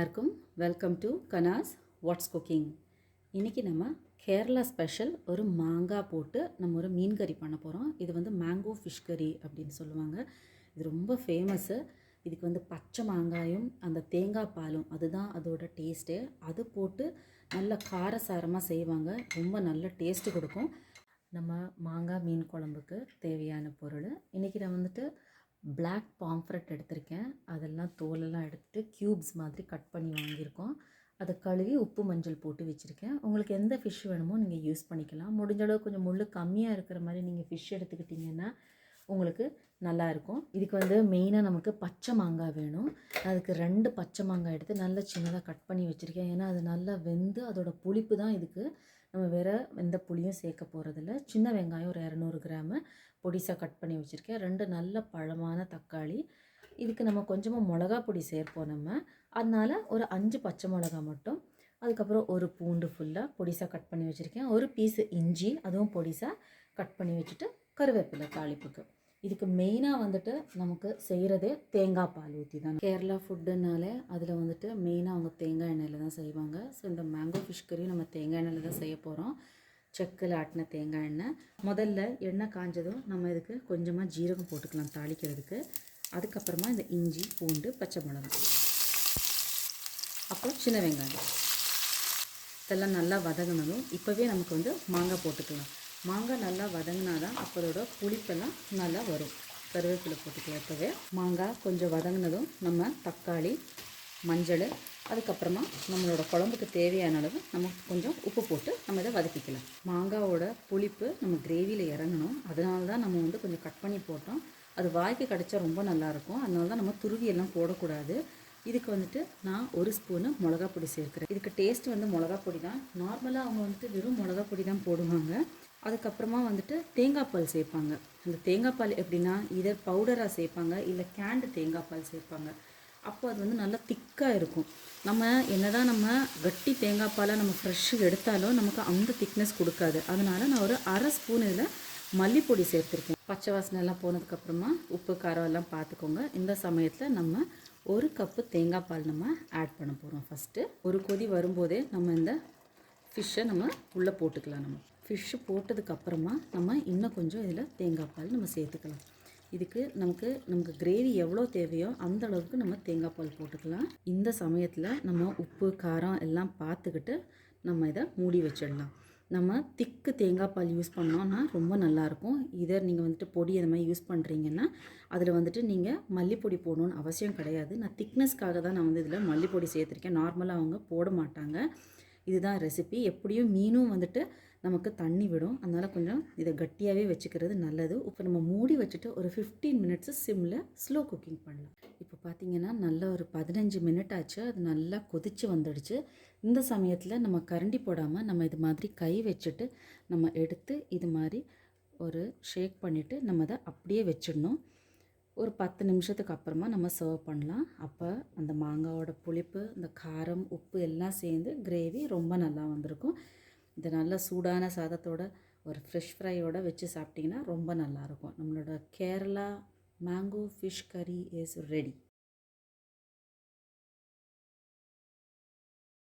எல்லாருக்கும் welcome to Kana's watts cooking. இன்றைக்கி நம்ம கேரளா ஸ்பெஷல் ஒரு மாங்காய் போட்டு நம்ம ஒரு மீன் கறி பண்ண போகிறோம். இது வந்து மேங்கோ ஃபிஷ் கறி அப்படின்னு சொல்லுவாங்க. இது ரொம்ப ஃபேமஸ்ஸு. இதுக்கு வந்து பச்சை மாங்காயும் அந்த தேங்காய் பாலும் அதுதான் அதோட டேஸ்ட்டே. அது போட்டு நல்ல காரசாரமாக செய்வாங்க. ரொம்ப நல்ல டேஸ்ட்டு கொடுக்கும். நம்ம மாங்காய் மீன் குழம்புக்கு தேவையான பொருள் இன்றைக்கி நான் வந்துட்டு பிளாக் பாம்ஃப்ரெட் எடுத்திருக்கேன். அதெல்லாம் தோலெல்லாம் எடுத்துட்டு க்யூப்ஸ் மாதிரி கட் பண்ணி வாங்கியிருக்கோம். அதை கழுவி உப்பு மஞ்சள் போட்டு வச்சுருக்கேன். உங்களுக்கு எந்த ஃபிஷ் வேணுமோ நீங்கள் யூஸ் பண்ணிக்கலாம். முடிஞ்ச அளவு கொஞ்சம் முள் கம்மியாக இருக்கிற மாதிரி நீங்கள் ஃபிஷ் எடுத்துக்கிட்டிங்கன்னா உங்களுக்கு நல்லாயிருக்கும். இதுக்கு வந்து மெயினாக நமக்கு பச்சை மாங்காய் வேணும். அதுக்கு 2 பச்சை மாங்காய் எடுத்து நல்லா சின்னதாக கட் பண்ணி வச்சுருக்கேன். ஏன்னா அது நல்லா வெந்து அதோட புளிப்பு தான் இதுக்கு. நம்ம வேறு எந்த புளியும் சேர்க்க போகிறதில்ல. சின்ன வெங்காயம் ஒரு 200 கிராமு பொடிசாக கட் பண்ணி வச்சுருக்கேன். 2 நல்ல பழமான தக்காளி. இதுக்கு நம்ம கொஞ்சமாக மிளகா பொடி சேர்ப்போம் நம்ம. அதனால் ஒரு 5 பச்சை மிளகா மட்டும். அதுக்கப்புறம் ஒரு பூண்டு ஃபுல்லாக பொடிசாக கட் பண்ணி வச்சுருக்கேன். ஒரு பீஸு இஞ்சி அதுவும் பொடிசாக கட் பண்ணி வச்சுட்டு கருவேப்பிலை தாளிப்புக்கு. இதுக்கு மெயினாக வந்துட்டு நமக்கு செய்கிறதே தேங்காய் பால் ஊற்றி தான். கேரளா ஃபுட்டுனாலே அதில் வந்துட்டு மெயினாக அவங்க தேங்காய் எண்ணெயில் தான் செய்வாங்க. ஸோ இந்த மேங்கோ ஃபிஷ் கறி நம்ம தேங்காய் எண்ணெயில் தான் செய்ய போகிறோம். செக்கில் ஆட்டின தேங்காய் எண்ணெய். முதல்ல எண்ணெய் காஞ்சதும் நம்ம இதுக்கு கொஞ்சமாக ஜீரகம் போட்டுக்கலாம் தாளிக்கிறதுக்கு. அதுக்கப்புறமா இந்த இஞ்சி பூண்டு பச்சை மிளகாய் அப்புறம் சின்ன வெங்காயம் இதெல்லாம் நல்லா வதங்கினதும் இப்போவே நமக்கு வந்து மாங்காய் போட்டுக்கலாம். மாங்காய் நல்லா வதங்கினா தான் அப்போதோட புளிப்பெல்லாம் நல்லா வரும். கருவேப்பிலை போட்டுக்கலாம். இப்போவே மாங்காய் கொஞ்சம் வதங்கினதும் நம்ம தக்காளி மஞ்சள் அதுக்கப்புறமா நம்மளோட குழம்புக்கு தேவையான அளவு நம்ம கொஞ்சம் உப்பு போட்டு நம்ம இதை வதக்கிக்கலாம். மாங்காயோட புளிப்பு நம்ம கிரேவியில் இறங்கணும். அதனால தான் நம்ம வந்து கொஞ்சம் கட் பண்ணி போட்டோம். அது வாய்க்கு கிடச்சா ரொம்ப நல்லாயிருக்கும். அதனால தான் நம்ம துருவியெல்லாம் போடக்கூடாது. இதுக்கு வந்துட்டு நான் 1 ஸ்பூனு மிளகா பொடி சேர்க்குறேன். இதுக்கு டேஸ்ட் வந்து மிளகா பொடி தான். நார்மலாக அவங்க வந்துட்டு வெறும் மிளகா பொடி தான் போடுவாங்க. அதுக்கப்புறமா வந்துட்டு தேங்காய் பால் சேர்ப்பாங்க. அந்த தேங்காய் பால் எப்படின்னா இதை பவுடராக சேர்ப்பாங்க இல்லை கேண்டு தேங்காய் பால் சேர்ப்பாங்க. அப்போ அது வந்து நல்லா திக்காக இருக்கும். நம்ம என்னதான் நம்ம கட்டி தேங்காய் பாலாக நம்ம ஃப்ரெஷ்ஷு எடுத்தாலும் நமக்கு அந்த திக்னஸ் கொடுக்காது. அதனால் நான் ஒரு 1/2 ஸ்பூன் இதில் மல்லிப்பொடி சேர்த்துருக்கேன். பச்சை வாசனை எல்லாம் போனதுக்கப்புறமா உப்பு காரம் எல்லாம் பார்த்துக்கோங்க. இந்த சமயத்தில் நம்ம 1 கப்பு தேங்காய் பால் நம்ம ஆட் பண்ண போகிறோம். ஃபஸ்ட்டு ஒரு கொதி வரும்போதே நம்ம இந்த ஃபிஷ்ஷை நம்ம உள்ளே போட்டுக்கலாம். நம்ம ஃபிஷ்ஷு போட்டதுக்கப்புறமா நம்ம இன்னும் கொஞ்சம் இதில் தேங்காய் பால் நம்ம சேர்த்துக்கலாம். இதுக்கு நமக்கு கிரேவி எவ்வளோ தேவையோ அந்த அளவுக்கு நம்ம தேங்காய் பால் போட்டுக்கலாம். இந்த சமயத்தில் நம்ம உப்பு காரம் எல்லாம் பார்த்துக்கிட்டு நம்ம இதை மூடி வச்சிடலாம். நம்ம திக்கு தேங்காய் பால் யூஸ் பண்ணோன்னா ரொம்ப நல்லாயிருக்கும். இதை நீங்கள் வந்துட்டு பொடி அந்த மாதிரி யூஸ் பண்ணுறீங்கன்னா அதில் வந்துட்டு நீங்கள் மல்லிப்பொடி போடணுன்னு அவசியம் கிடையாது. நான் திக்னஸ்க்காக தான் நான் வந்து இதில் மல்லிப்பொடி சேர்த்துருக்கேன். நார்மலாக அவங்க போட மாட்டாங்க. இதுதான் ரெசிபி. எப்படியும் மீனும் வந்துட்டு நமக்கு தண்ணி விடும். அதனால் கொஞ்சம் இதை கட்டியாகவே வச்சுக்கிறது நல்லது. இப்போ நம்ம மூடி வச்சுட்டு ஒரு 15 மினிட்ஸு சிம்மில் ஸ்லோ குக்கிங் பண்ணலாம். இப்போ பார்த்திங்கன்னா நல்லா ஒரு 15 மினிட் ஆச்சு. அது நல்லா கொதித்து வந்துடுச்சு. இந்த சமயத்தில் நம்ம கரண்டி போடாமல் நம்ம இது மாதிரி கை வச்சுட்டு நம்ம எடுத்து இது மாதிரி ஒரு ஷேக் பண்ணிவிட்டு நம்ம அதை அப்படியே வச்சிடணும். ஒரு 10 நிமிஷத்துக்கு அப்புறமா நம்ம சர்வ் பண்ணலாம். அப்போ அந்த மாங்காயோட புளிப்பு இந்த காரம் உப்பு எல்லாம் சேர்ந்து கிரேவி ரொம்ப நல்லா வந்திருக்கும். இது நல்லா சூடான சாதத்தோட ஒரு ஃப்ரெஷ் ஃப்ரையோடு வச்சு சாப்பிட்டிங்கன்னா ரொம்ப நல்லாயிருக்கும். நம்மளோட கேரளா மேங்கோ ஃபிஷ் கறி இஸ் ரெடி.